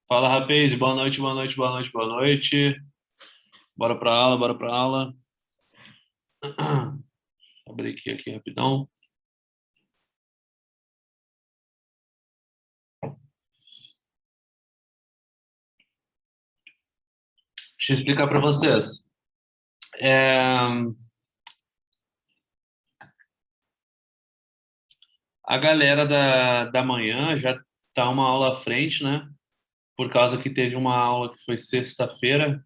Fala, rapaz. Boa noite, boa noite, boa noite, boa noite. Bora pra aula, bora pra aula. Abrir aqui rapidão. Deixa eu explicar para vocês. A galera da manhã já tá uma aula à frente, né? Por causa que teve uma aula que foi sexta-feira,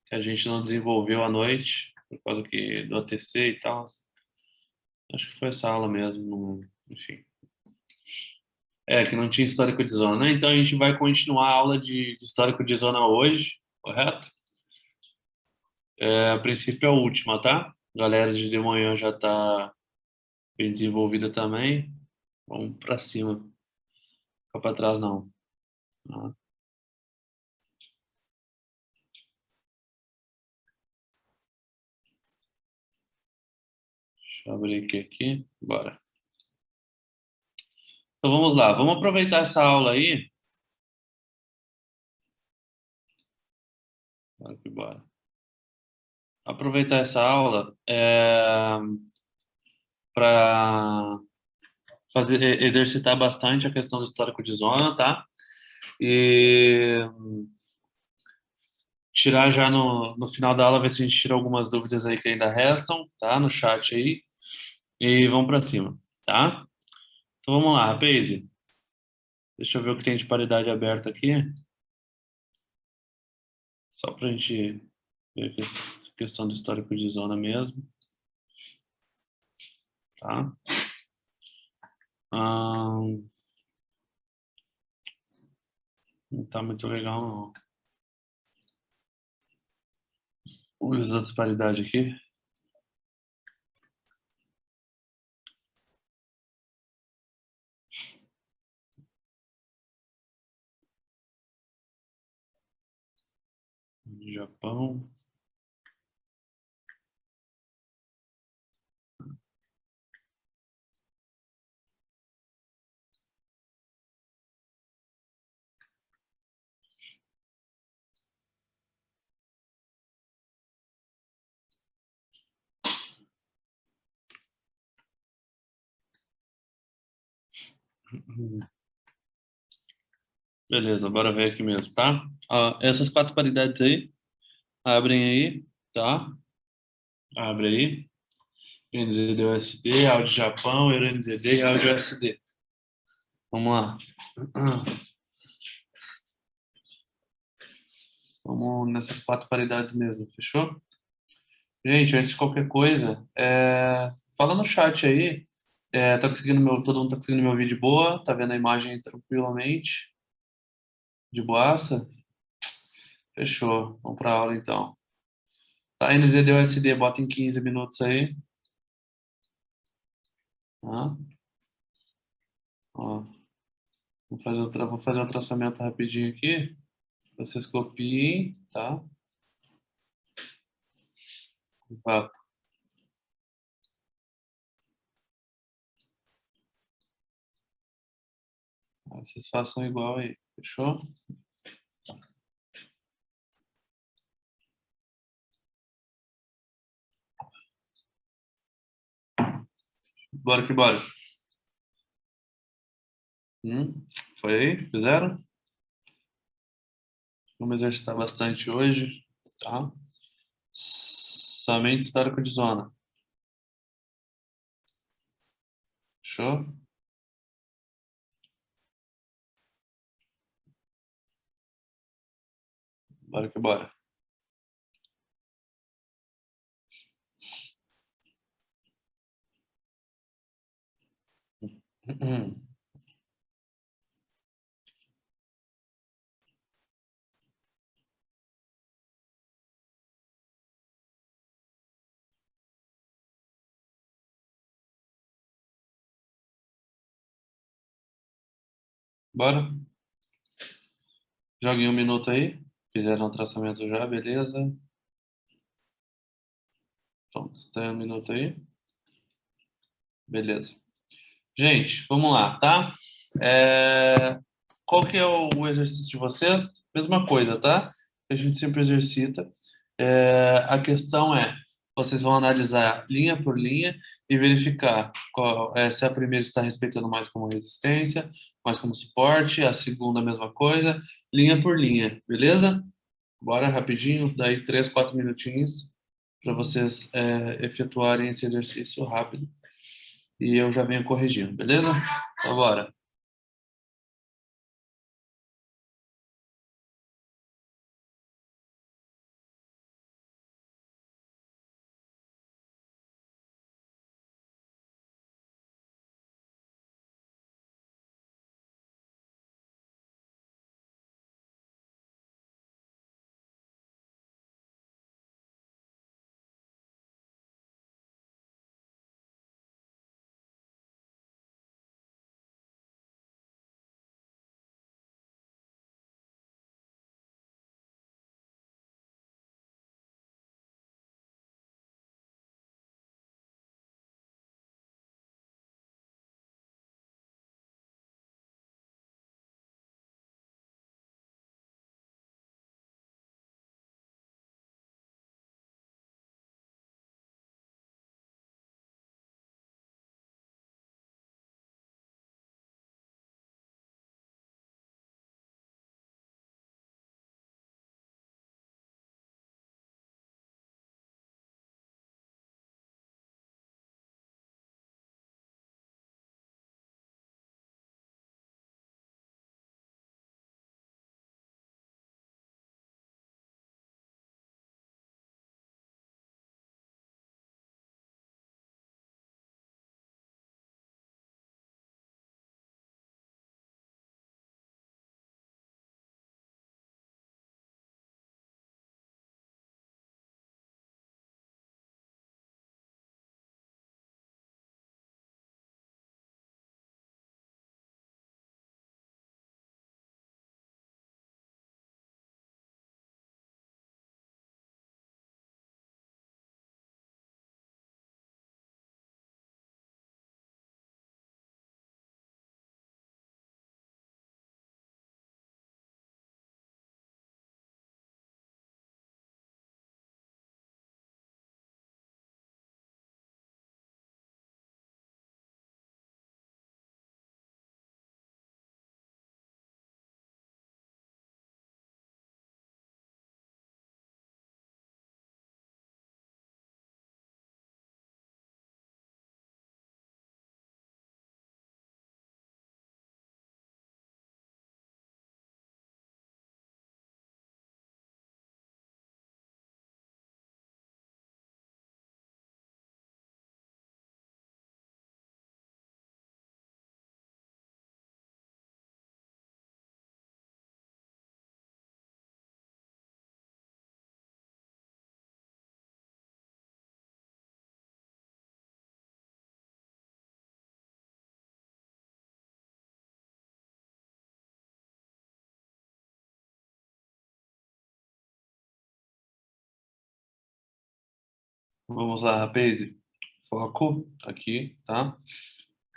que a gente não desenvolveu à noite, por causa que do ATC e tal. Acho que foi essa aula mesmo, enfim. Que não tinha histórico de zona, né? Então a gente vai continuar a aula de histórico de zona hoje, correto? A princípio é a última, tá? Galera de manhã já tá bem desenvolvida também. Vamos pra cima. Fica pra trás, não. Tá? Deixa eu abrir aqui. Bora. Então vamos lá. Vamos aproveitar essa aula aí. Bora que bora. Aproveitar essa aula para fazer exercitar bastante a questão do histórico de zona, tá? E tirar já no final da aula, ver se a gente tira algumas dúvidas aí que ainda restam, tá? No chat aí. E vamos para cima, tá? Então vamos lá, rapaz. Deixa eu ver o que tem de paridade aberta aqui, só para a gente ver a questão do histórico de zona mesmo, tá? Não tá muito legal, não. Vamos ver as paridades aqui. Japão. Beleza, bora ver aqui mesmo, tá? Ó, essas quatro paridades aí, abrem aí, tá? Abre aí. NZD USD, áudio Japão, Euro NZD e áudio USD. Vamos lá. Vamos nessas quatro paridades mesmo, fechou? Gente, antes de qualquer coisa, fala no chat aí. Tá conseguindo todo mundo tá conseguindo meu vídeo boa? Tá vendo a imagem tranquilamente? De boaça? Fechou. Vamos pra aula então. Tá, NZD USD, bota em 15 minutos aí. Tá? Ó, vou fazer um traçamento rapidinho aqui. Vocês copiem, tá? Vá. Vocês façam igual aí. Fechou? Bora que bora. Foi aí? Fizeram? Vamos exercitar bastante hoje, tá? Somente histórico de zona. Fechou? Bora que bora. Bora? Joguem um minuto aí. Fizeram o traçamento já, beleza? Pronto, tem um minuto aí. Beleza. Gente, vamos lá, tá? É, qual que é o exercício de vocês? Mesma coisa, tá? A gente sempre exercita. A questão é, vocês vão analisar linha por linha e verificar se a primeira está respeitando mais como resistência, mais como suporte, a segunda a mesma coisa, linha por linha, beleza? Bora rapidinho, daí 3, 4 minutinhos para vocês efetuarem esse exercício rápido e eu já venho corrigindo, beleza? Então, bora. Vamos lá, rapaz. Foco aqui, tá?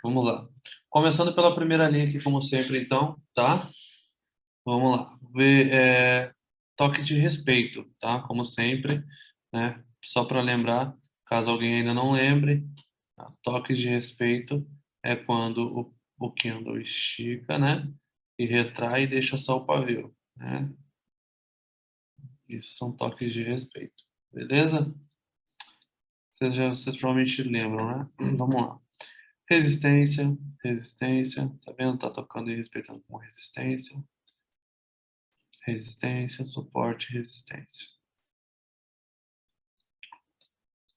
Vamos lá. Começando pela primeira linha aqui, como sempre, então, tá? Vamos lá. Toque de respeito, tá? Como sempre, né? Só para lembrar, caso alguém ainda não lembre, tá? Toque de respeito é quando o Kindle estica, né? E retrai e deixa só o pavio, né? Isso são toques de respeito, beleza? Vocês provavelmente lembram, né? Vamos lá. Resistência, resistência, tá vendo? Tá tocando e respeitando com resistência. Resistência, suporte, resistência.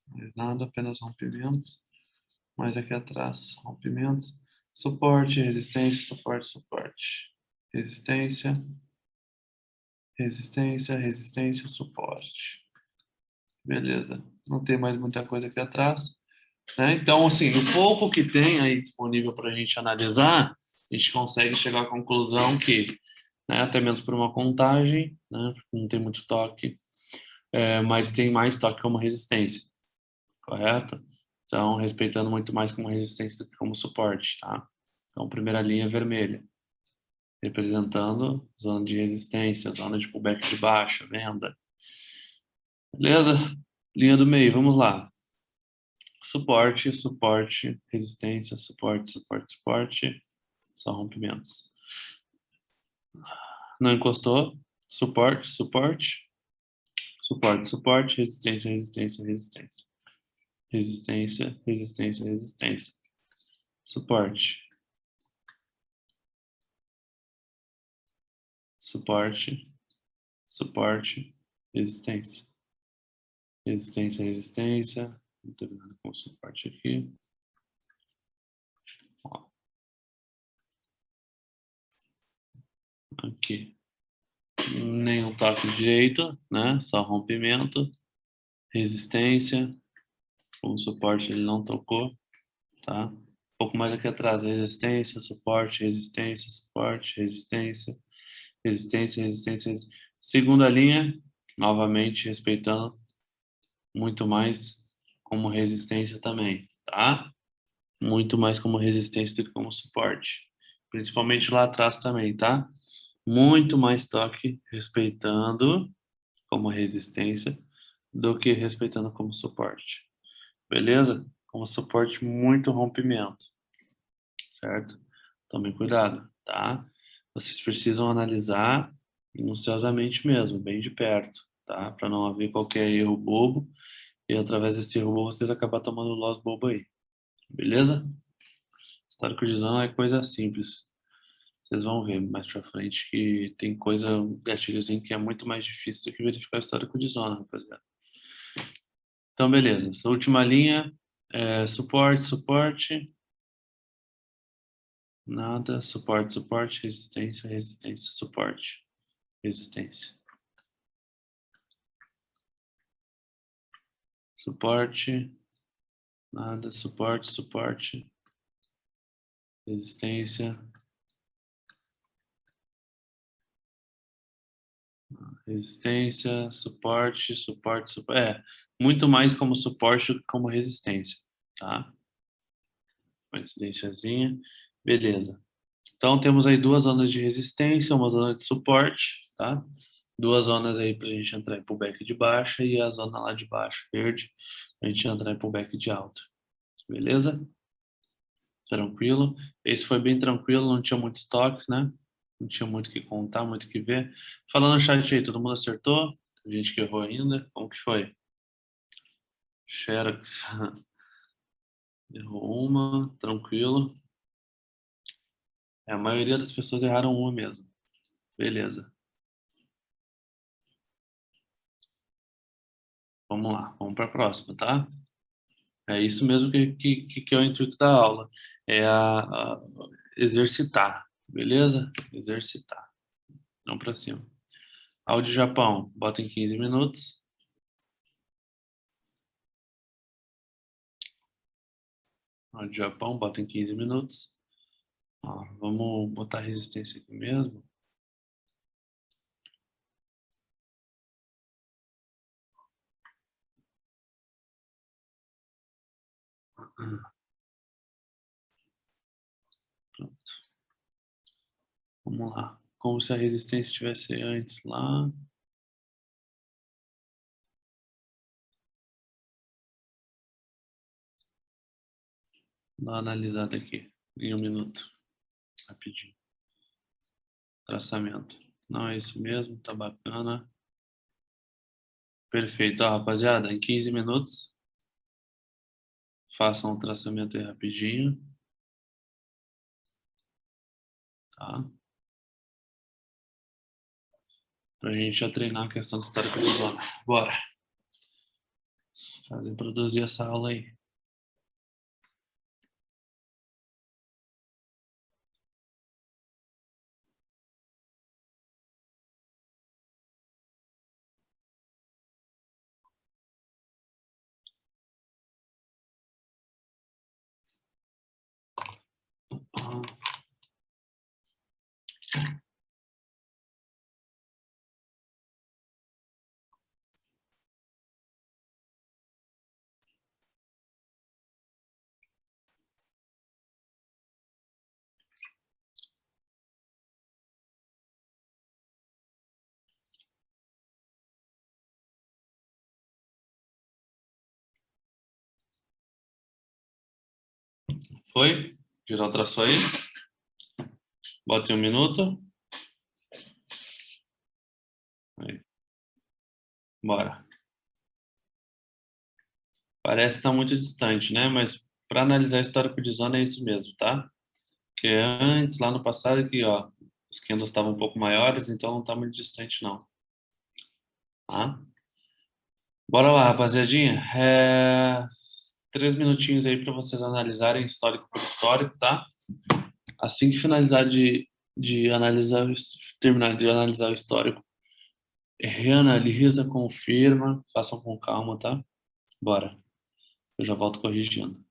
Mais nada, apenas rompimentos. Mais aqui atrás, rompimentos. Suporte, resistência, suporte, suporte. Resistência, resistência, resistência, suporte. Beleza. Não tem mais muita coisa aqui atrás, né? Então, assim, o pouco que tem aí disponível para a gente analisar, a gente consegue chegar à conclusão que, né, até mesmo por uma contagem, né, não tem muito toque, mas tem mais toque como resistência, correto? Então, respeitando muito mais como resistência do que como suporte, tá? Então, primeira linha vermelha. representando zona de resistência, zona de pullback de baixa, venda. Beleza? Linha do meio, vamos lá. Suporte, suporte, resistência, suporte, suporte, suporte. Só rompimentos. Não encostou. Suporte, suporte. Suporte, suporte, resistência, resistência, resistência. Resistência, resistência, resistência. Suporte. Suporte, suporte, resistência. Resistência, resistência. Não tô vendo com suporte aqui. Ó. Aqui. Nenhum toque direito, né? Só rompimento. Resistência. Com suporte ele não tocou, tá? Um pouco mais aqui atrás. Resistência, suporte, resistência, suporte, resistência. Resistência, resistência, resistência. Segunda linha, novamente respeitando muito mais como resistência também, tá? Muito mais como resistência do que como suporte. Principalmente lá atrás também, tá? Muito mais toque respeitando como resistência do que respeitando como suporte. Beleza? Como suporte, muito rompimento, certo? Tomem cuidado, tá? Vocês precisam analisar minuciosamente mesmo, bem de perto, tá? Para não haver qualquer erro bobo e através desse erro bobo vocês acabar tomando loss bobo aí, beleza? Histórico de zona é coisa simples. Vocês vão ver mais pra frente que tem coisa, gatilhozinho que é muito mais difícil do que verificar o histórico de zona, rapaziada. Então, beleza. Essa última linha é suporte, suporte. Nada, suporte, suporte, resistência, resistência, suporte, resistência. Suporte, nada, suporte, suporte, resistência, resistência, suporte, suporte, suporte. É, muito mais como suporte do que como resistência, tá? Resistênciazinha, beleza. Então temos aí duas zonas de resistência, uma zona de suporte, tá? Duas zonas aí pra gente entrar em pullback de baixa e a zona lá de baixo, verde, pra gente entrar em pullback de alta. Beleza? Tranquilo. Esse foi bem tranquilo, não tinha muitos toques, né? Não tinha muito o que contar, muito o que ver. Falando no chat aí, todo mundo acertou? Tem gente que errou ainda. Como que foi? Xerox. Errou uma, tranquilo. É, a maioria das pessoas erraram uma mesmo. Beleza. Vamos lá, vamos para a próxima, tá? É isso mesmo que é o intuito da aula. É exercitar, beleza? Exercitar. Vamos para cima. Áudio Japão, bota em 15 minutos. Áudio Japão, bota em 15 minutos. Ó, vamos botar resistência aqui mesmo. Pronto. Vamos lá. Como se a resistência estivesse antes lá. Dá uma analisada aqui em 1 minuto. Rapidinho. Traçamento. Não é isso mesmo, tá bacana. Perfeito, ó, rapaziada. Em 15 minutos, façam um traçamento aí rapidinho. Tá? Pra gente já treinar a questão de histórico de zona. Bora. Fazer produzir essa aula aí. Foi? Já traçou aí? Bote 1 minuto. Aí. Bora. Parece que está muito distante, né? Mas para analisar histórico de zona é isso mesmo, tá? Porque antes, lá no passado, aqui, ó, os candles estavam um pouco maiores, então não está muito distante, não. Tá? Bora lá, rapaziadinha. 3 minutinhos aí para vocês analisarem histórico por histórico, tá? Assim que finalizar de analisar, terminar de analisar o histórico, reanalisa, confirma, façam com calma, tá? Bora. Eu já volto corrigindo.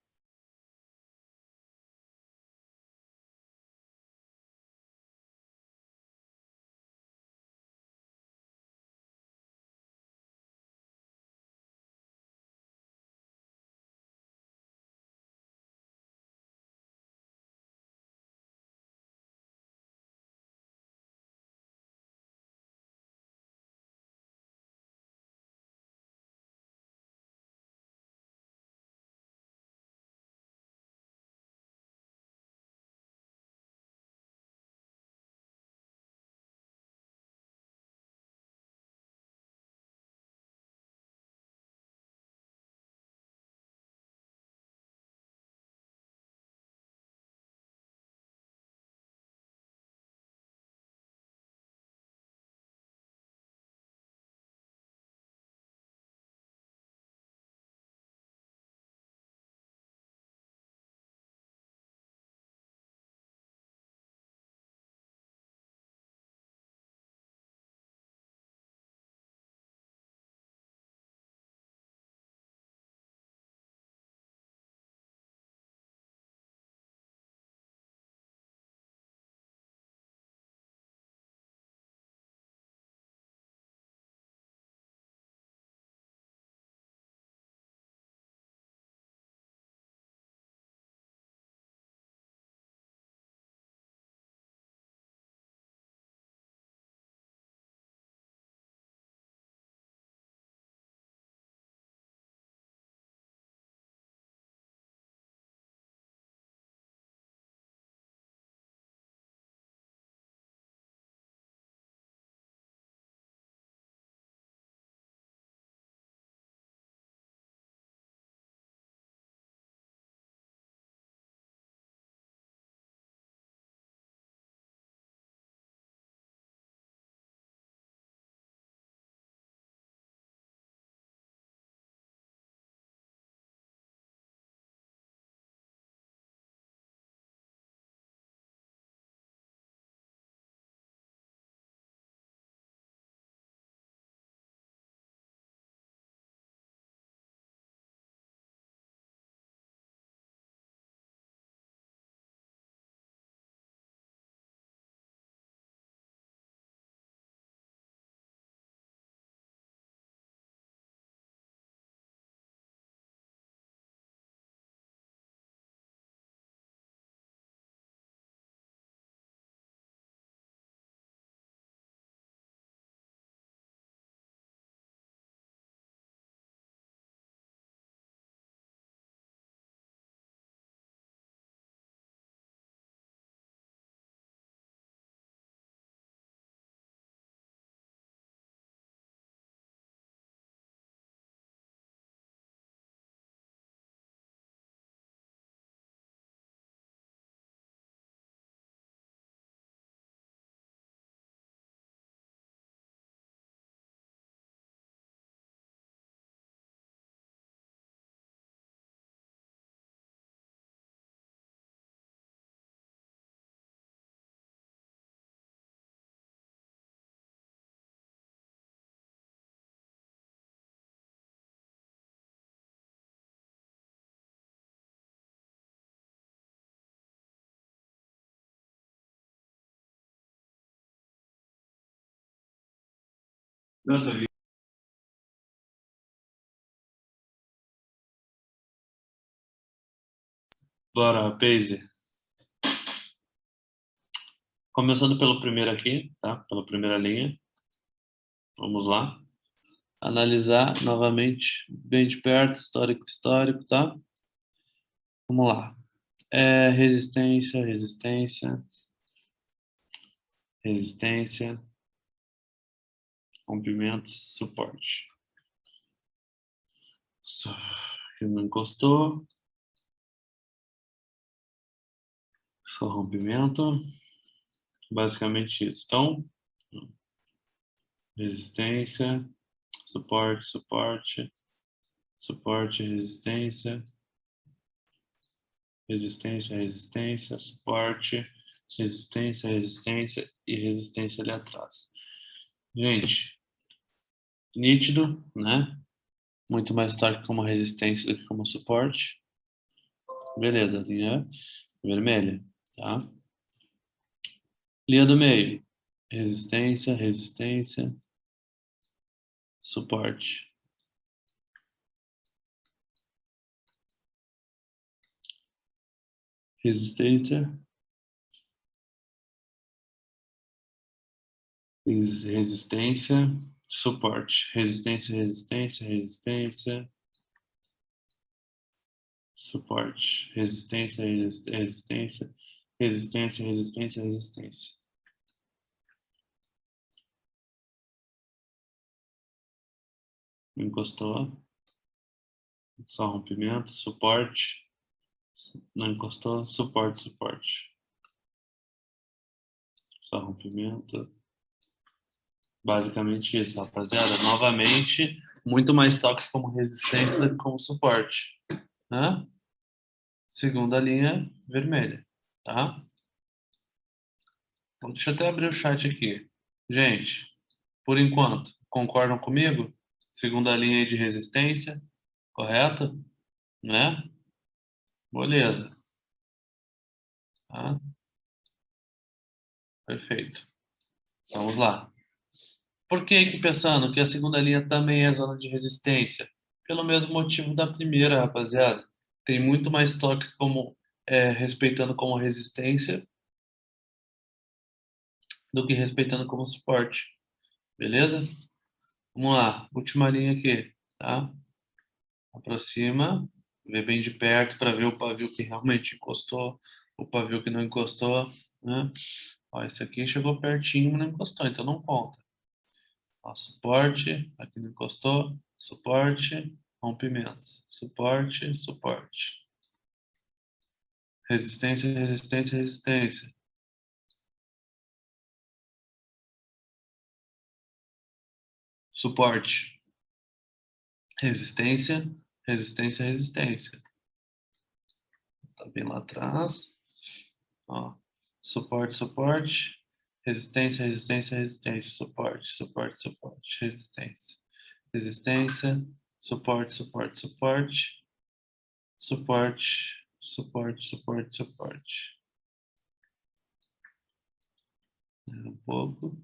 Nossa, bora, Paze. Começando pelo primeiro aqui, tá? Pela primeira linha. Vamos lá. Analisar novamente bem de perto, histórico, histórico, tá? Vamos lá. Resistência, resistência, resistência, rompimento, suporte. Só que não encostou. Só rompimento. Basicamente isso. Então, resistência, suporte, suporte, suporte, resistência, resistência, resistência, suporte, resistência, resistência e resistência ali atrás. Gente, nítido, né? Muito mais torque como resistência do que como suporte. Beleza, linha vermelha, tá? Linha do meio, resistência, resistência, suporte. Resistência, resistência, suporte. Resistência, resistência, resistência, suporte. Resistência, resistência, resistência, resistência, resistência. Encostou. Só rompimento, suporte. Não encostou, suporte, suporte. Só rompimento. Basicamente isso, rapaziada. Novamente, muito mais toques como resistência do que como suporte. Né? Segunda linha vermelha, tá? Então, deixa eu até abrir o chat aqui. Gente, por enquanto, concordam comigo? Segunda linha aí de resistência, correto? Né? Beleza. Tá? Perfeito. Vamos lá. Por que pensando que a segunda linha também é zona de resistência? Pelo mesmo motivo da primeira, rapaziada. Tem muito mais toques como respeitando como resistência do que respeitando como suporte. Beleza? Vamos lá. Última linha aqui, tá? Aproxima, vê bem de perto para ver o pavio que realmente encostou, o pavio que não encostou, né? Ó, esse aqui chegou pertinho, mas não encostou, então não conta. Ó, suporte, aqui não encostou, suporte, rompimento, suporte, suporte. Resistência, resistência, resistência. Suporte. Resistência, resistência, resistência. Tá bem lá atrás. Ó, suporte, suporte. Resistência, resistência, resistência. Suporte, suporte, suporte. Resistência. Resistência. Suporte, suporte, suporte. Suporte, suporte, suporte, suporte. Um pouco.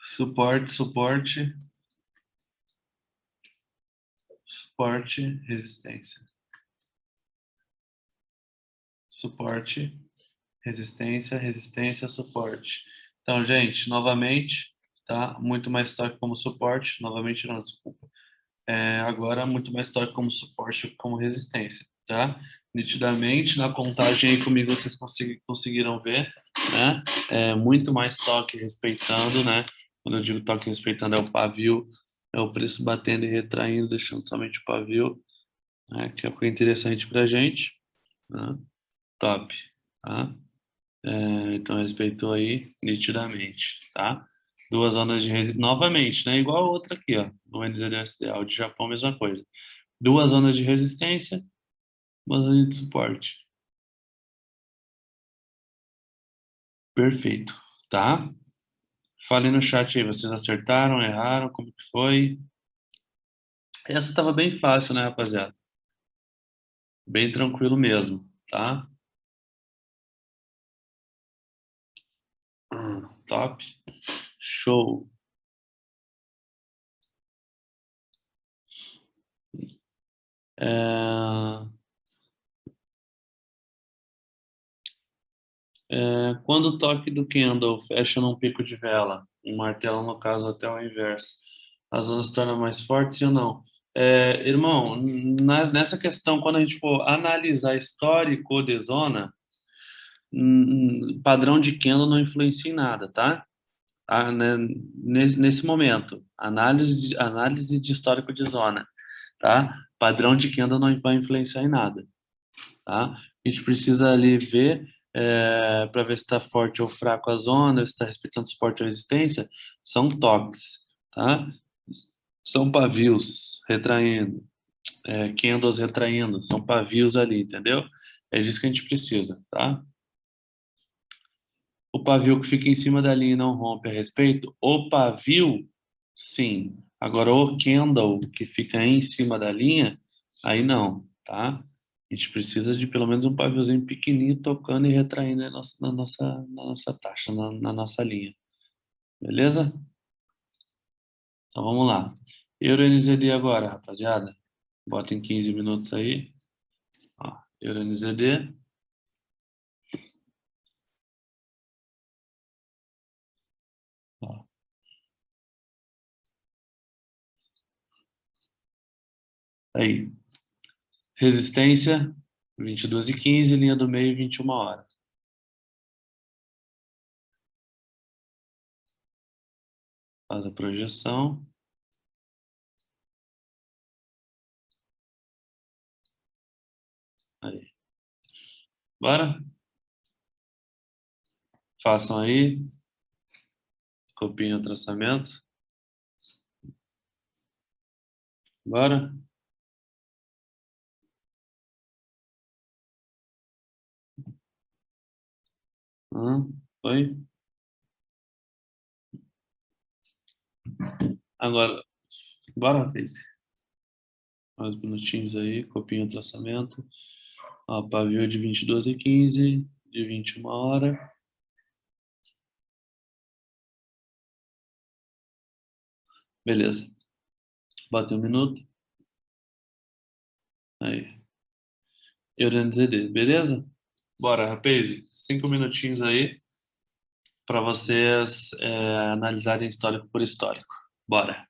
Suporte, suporte. Suporte, resistência. Suporte, resistência, resistência, suporte. Então, gente, novamente, tá? Muito mais toque como suporte. Novamente, não, desculpa. Agora, muito mais toque como suporte que como resistência, tá? Nitidamente, na contagem aí comigo, vocês conseguiram ver, né? Muito mais toque respeitando, né? Quando eu digo toque respeitando, é o pavio, é o preço batendo e retraindo, deixando somente o pavio, né? Que é o que é interessante pra gente, né? Top, tá? Então respeitou aí nitidamente, tá? Duas zonas de resistência, novamente, né? Igual a outra aqui, ó, no NZSD, o de Japão, mesma coisa. Duas zonas de resistência, uma zona de suporte. Perfeito, tá? Falei no chat aí, vocês acertaram, erraram, como que foi? Essa estava bem fácil, né, rapaziada? Bem tranquilo mesmo, tá? Top. Show. É, quando o toque do candle fecha num pico de vela, um martelo no caso até o inverso, as ondas se tornam mais fortes ou não? Irmão, nessa questão, quando a gente for analisar histórico de zona, padrão de Kendall não influencia em nada, tá? Né, nesse momento, análise de histórico de zona, tá? Padrão de Kendall não vai influenciar em nada, tá? A gente precisa ali ver para ver se está forte ou fraco a zona, se está respeitando suporte ou resistência, são toques, tá? São pavios retraindo, candles retraindo, são pavios ali, entendeu? É disso que a gente precisa, tá? O pavio que fica em cima da linha e não rompe a respeito, o pavio, sim. Agora, o candle que fica em cima da linha, aí não, tá? A gente precisa de pelo menos um paviozinho pequenininho tocando e retraindo na nossa taxa, na nossa linha. Beleza? Então vamos lá. Euro NZD agora, rapaziada. Bota em 15 minutos aí. Ó, Euro NZD. Ó, aí. Resistência, 22h15, linha do meio, 21 horas. Faz a projeção. Aí. Bora? Façam aí. Copiem o traçamento. Bora? Foi? Agora, bora, Face. Mais minutinhos aí. Copiem o traçamento. Ó, pavio de 22h15, de 21 horas. Beleza. Bota um minuto. Aí. Euro NZD. Beleza? Bora, rapaz. 5 minutinhos aí para vocês analisarem histórico por histórico. Bora.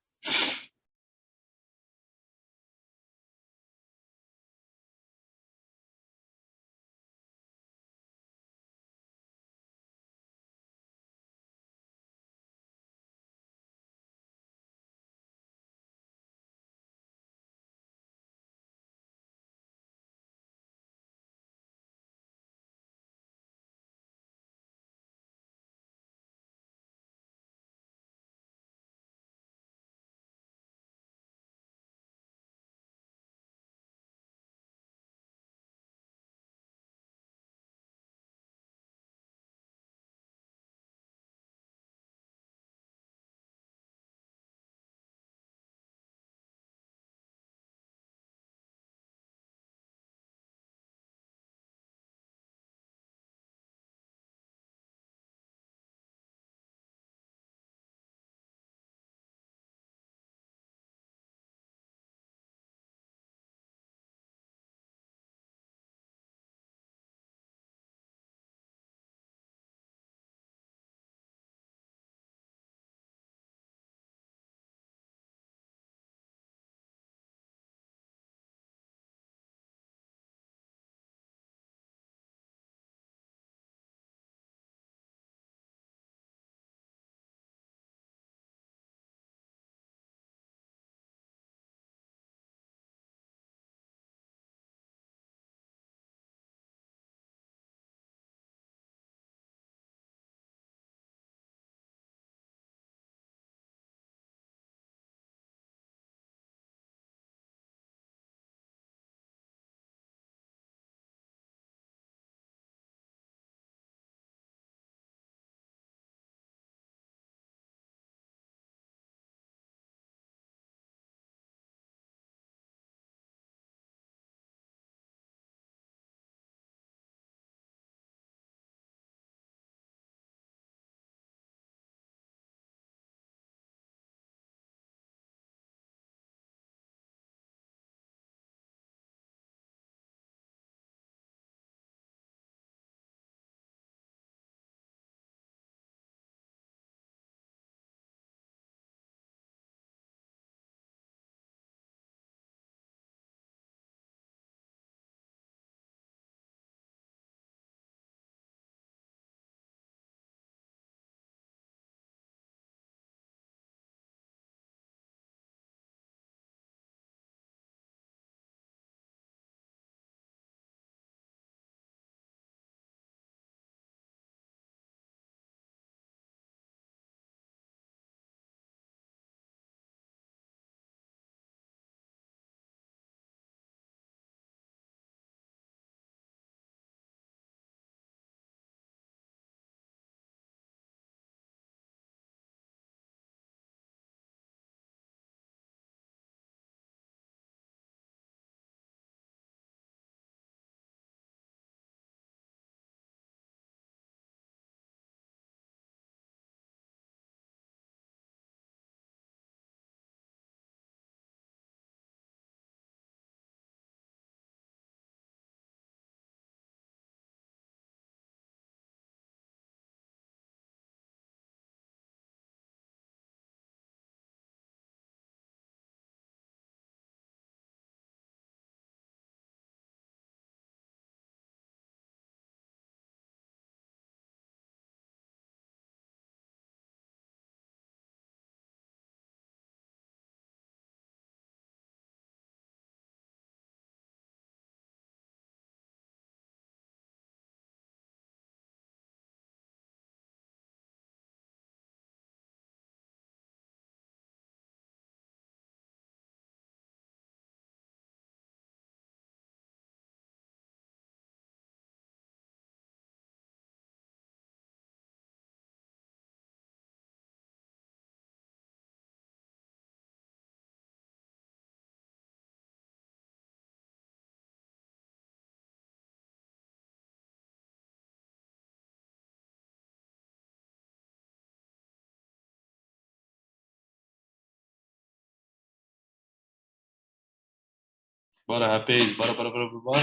Bora, rapaz. Bora, bora, bora, bora.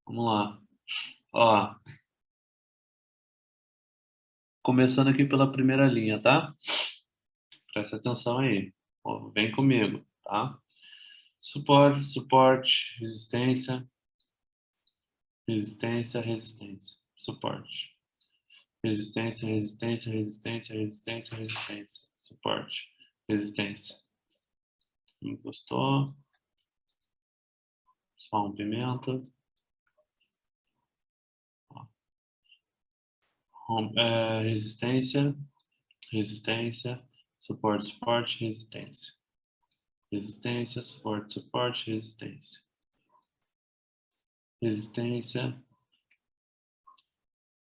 Vamos lá. Ó, começando aqui pela primeira linha, tá? Presta atenção aí. Ó, vem comigo, tá? Suporte, suporte, resistência, resistência, resistência. Suporte. Resistência, resistência, resistência, resistência, resistência. Suporte. Resistência. Encostou. Só um pimenta. Resistência, resistência, suporte, suporte, resistência. Resistência, suporte, suporte, resistência. Resistência,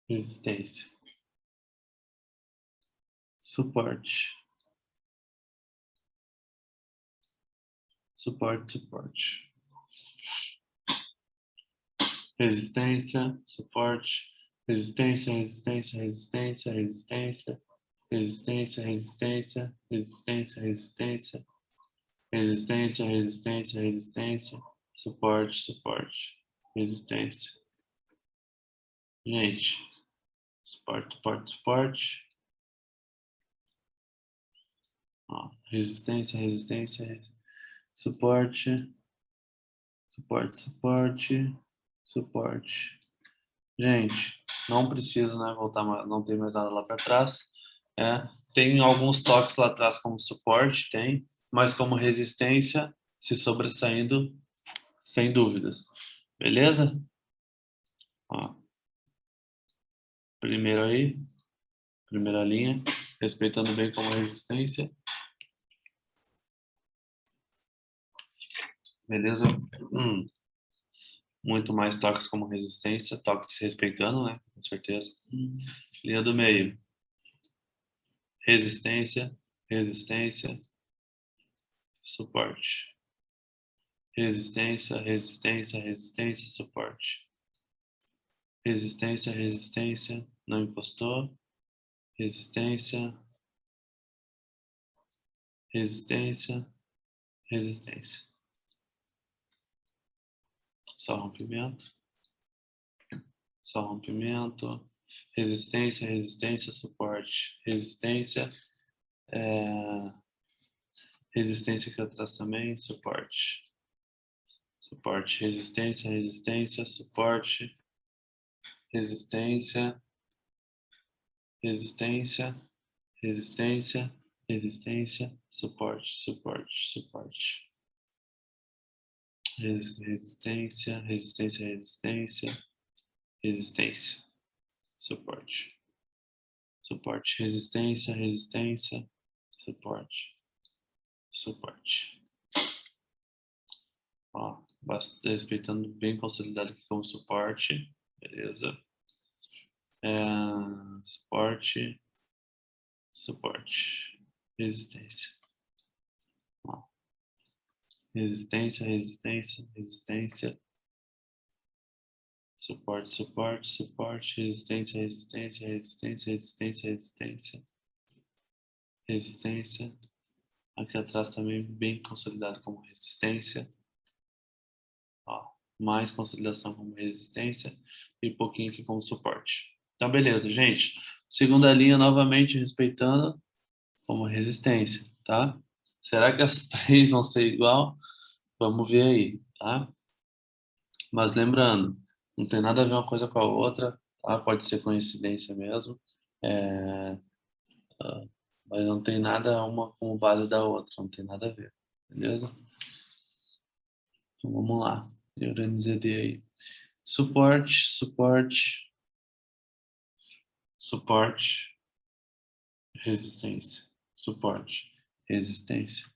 resistência. Suporte. Suporte, suporte. Resistência, suporte, resistência, resistência, resistência, resistência, resistência, resistência, resistência, resistência, resistência, resistência, resistência, suporte, suporte, resistência. Gente, suporte, suporte, suporte. Ó, resistência, resistência, suporte, suporte, suporte, suporte. Gente, não preciso, né, voltar, não tem mais nada lá para trás. Tem alguns toques lá atrás como suporte, tem, mas como resistência, se sobressaindo, sem dúvidas. Beleza? Ó, primeiro aí, primeira linha, respeitando bem como resistência. Beleza? Muito mais toques como resistência, toques respeitando, né? Com certeza. Linha do meio. Resistência, resistência, suporte. Resistência, resistência, resistência, suporte. Resistência, resistência, não encostou. Resistência, resistência, resistência. Só rompimento. Só rompimento. Resistência, resistência, suporte. Resistência, resistência aqui atrás também, suporte. Suporte, resistência, resistência, suporte, resistência, resistência, resistência, resistência, suporte, suporte, suporte. Resistência, resistência, resistência, resistência, suporte. Suporte, resistência, resistência, suporte, suporte. Ó, respeitando bem consolidado aqui como suporte, beleza. Suporte, suporte, resistência. Ó. Resistência, resistência, resistência, suporte, suporte, suporte, resistência, resistência, resistência, resistência, resistência, resistência. Aqui atrás também bem consolidado como resistência. Ó, mais consolidação como resistência e pouquinho aqui como suporte. Então, beleza, gente. Segunda linha, novamente, respeitando como resistência, tá? Será que as três vão ser igual? Vamos ver aí, tá? Mas lembrando, não tem nada a ver uma coisa com a outra, tá? Pode ser coincidência mesmo, é, mas não tem nada uma como base da outra, não tem nada a ver, beleza? Então vamos lá, ZD aí. Suporte, suporte, suporte, resistência, suporte, resistência.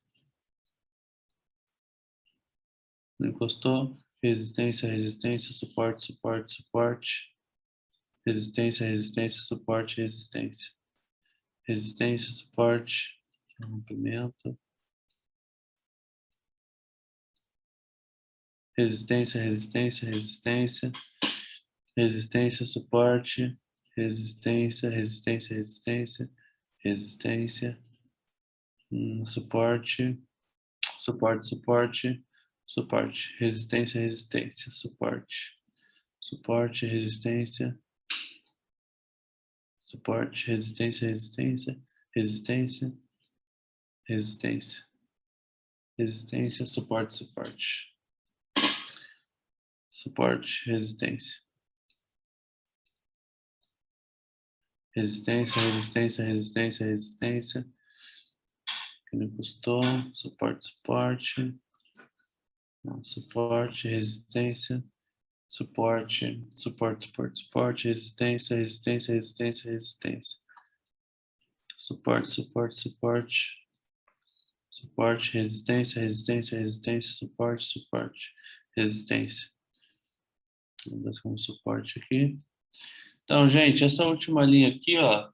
Não encostou? Resistência, resistência, suporte, suporte, suporte. Resistência, resistência, suporte, resistência. Resistência, suporte, rompimento. Resistência, resistência, resistência. Resistência, suporte. Resistência, resistência, resistência. Resistência. Suporte. suporte, suporte, suporte, resistência, resistência, suporte, suporte, resistência, suporte, resistência, resistência, resistência, resistência, resistência, suporte, suporte, suporte, resistência, resistência, resistência, resistência, resistência, que não custou, suporte, suporte, não, suporte, resistência, suporte, suporte, suporte, suporte, resistência, resistência, resistência, resistência, suporte, suporte, suporte, suporte, resistência, resistência, resistência, suporte, suporte, resistência. Vamos dar como suporte aqui. Então, gente, essa última linha aqui, ó,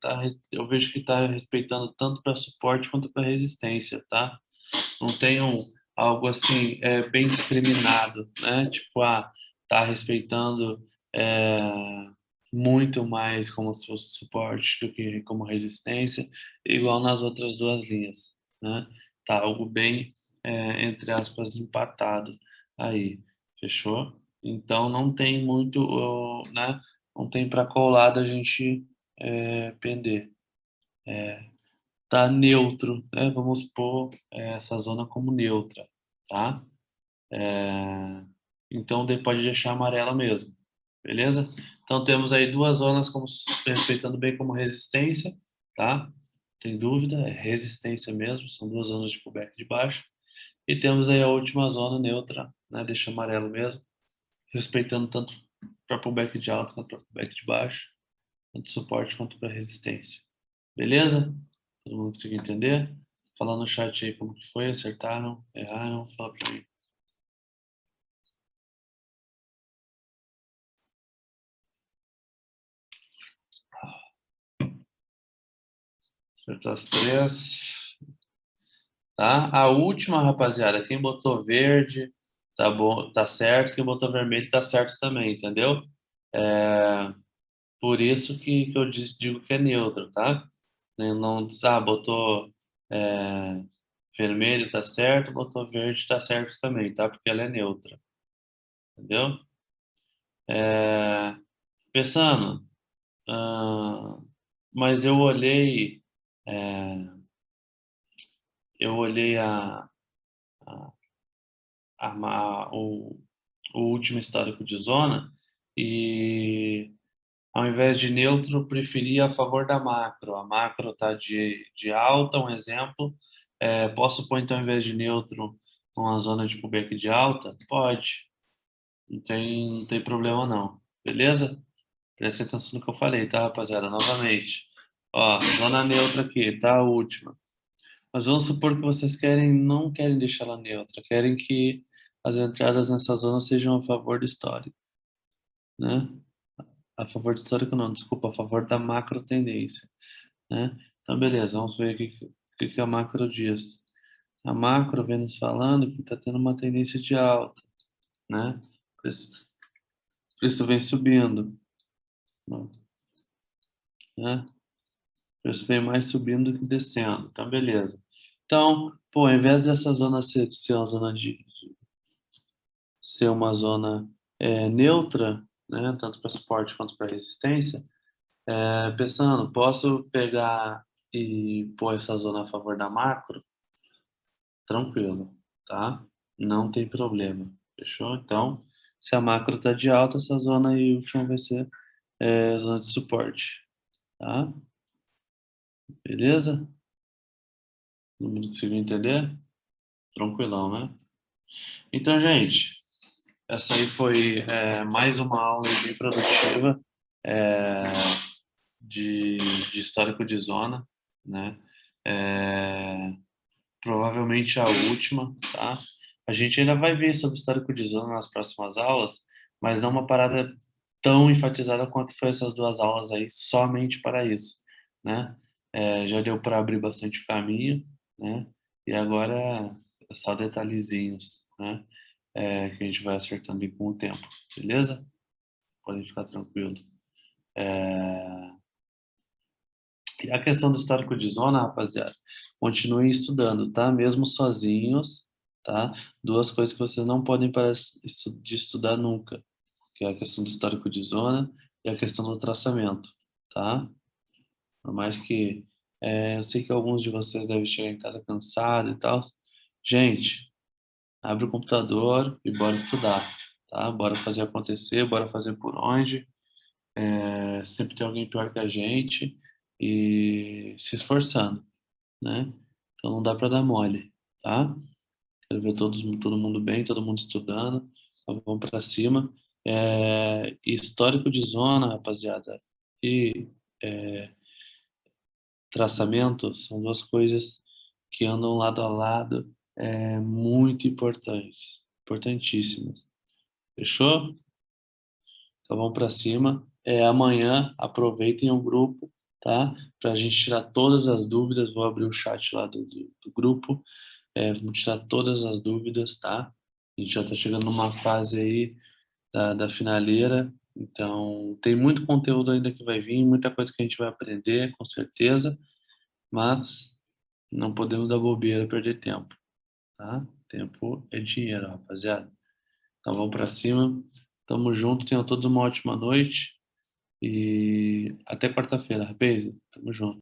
eu vejo que está respeitando tanto para suporte quanto para resistência, tá? Não tem algo assim bem discriminado, né? Tipo, tá respeitando muito mais como se fosse suporte do que como resistência, igual nas outras duas linhas, né? Tá algo bem, entre aspas, empatado aí, fechou? Então não tem muito, né? Não tem para qual lado a gente pender. Tá neutro, né? Vamos pôr essa zona como neutra, tá? Então pode deixar amarela mesmo, beleza? Então temos aí duas zonas como respeitando bem como resistência, tá? Tem dúvida, é resistência mesmo, são duas zonas de pullback de baixo. E temos aí a última zona neutra, né? Deixa amarelo mesmo, respeitando tanto para pullback de alta quanto para pullback de baixo, tanto suporte quanto para resistência. Beleza? Todo mundo conseguiu entender? Fala no chat aí como que foi, acertaram, erraram, fala pra mim. Acertou as três. Tá? A última, rapaziada, quem botou verde, tá bom, tá certo, quem botou vermelho tá certo também, entendeu? Por isso que eu digo que é neutro, tá? Não, botou é, vermelho tá certo, botou verde tá certo também, tá? Porque ela é neutra, entendeu? Pensando, mas é, eu olhei a, o último histórico de zona e ao invés de neutro, preferia a favor da macro. A macro está de alta, um exemplo. Posso pôr, então, ao invés de neutro, uma zona de pullback de alta? Pode. Não tem problema, não. Beleza? Presta atenção no que eu falei, tá, rapaziada? Novamente. Ó, zona neutra aqui, tá? A última. Mas vamos supor que vocês não querem deixar ela neutra, querem que as entradas nessa zona sejam a favor do histórico, né? A favor do histórico não, desculpa, a favor da macro tendência, né? Então, beleza, vamos ver o que a macro diz. A macro vem nos falando que está tendo uma tendência de alta, né? O preço vem subindo, né? O preço vem mais subindo do que descendo, então, beleza. Então, pô, ao invés dessa zona ser uma zona ser uma zona neutra, né? Tanto para suporte quanto para resistência, pensando, posso pegar e pôr essa zona a favor da macro? Tranquilo, tá? Não tem problema, fechou? Então, se a macro está de alta, essa zona aí última vai ser zona de suporte, tá? Beleza? Todo mundo conseguiu entender? Tranquilão, né? Então, gente, essa aí foi mais uma aula bem produtiva é, de histórico de zona, né? É, provavelmente a última, tá? A gente ainda vai ver sobre o histórico de zona nas próximas aulas, mas não uma parada tão enfatizada quanto foi essas duas aulas aí, somente para isso, né? Já deu para abrir bastante o caminho, né? E agora é só detalhezinhos, né? Que a gente vai acertando aí com o tempo, beleza? Podem ficar tranquilos. E a questão do histórico de zona, rapaziada, continuem estudando, tá? Mesmo sozinhos, tá? Duas coisas que vocês não podem parar de estudar nunca, que é a questão do histórico de zona e a questão do traçamento, tá? Por mais que eu sei que alguns de vocês devem chegar em casa cansado e tal. Gente, abre o computador e bora estudar, tá? Bora fazer acontecer, bora fazer por onde. Sempre tem alguém pior que a gente e se esforçando, né? Então não dá para dar mole, tá? Quero ver todo mundo bem, todo mundo estudando. Então vamos para cima. Histórico de zona, rapaziada, e traçamento são duas coisas que andam lado a lado, muito importantes, importantíssimas. Fechou? Então vamos para cima. Amanhã aproveitem o grupo, tá? Para a gente tirar todas as dúvidas. Vou abrir o chat lá do grupo. Vamos tirar todas as dúvidas, tá? A gente já está chegando numa fase aí da finaleira. Então tem muito conteúdo ainda que vai vir, muita coisa que a gente vai aprender, com certeza. Mas não podemos dar bobeira, perder tempo, tá? Tempo é dinheiro, rapaziada. Então vamos para cima. Tamo junto, tenham todos uma ótima noite e até quarta-feira, rapaz. Tamo junto.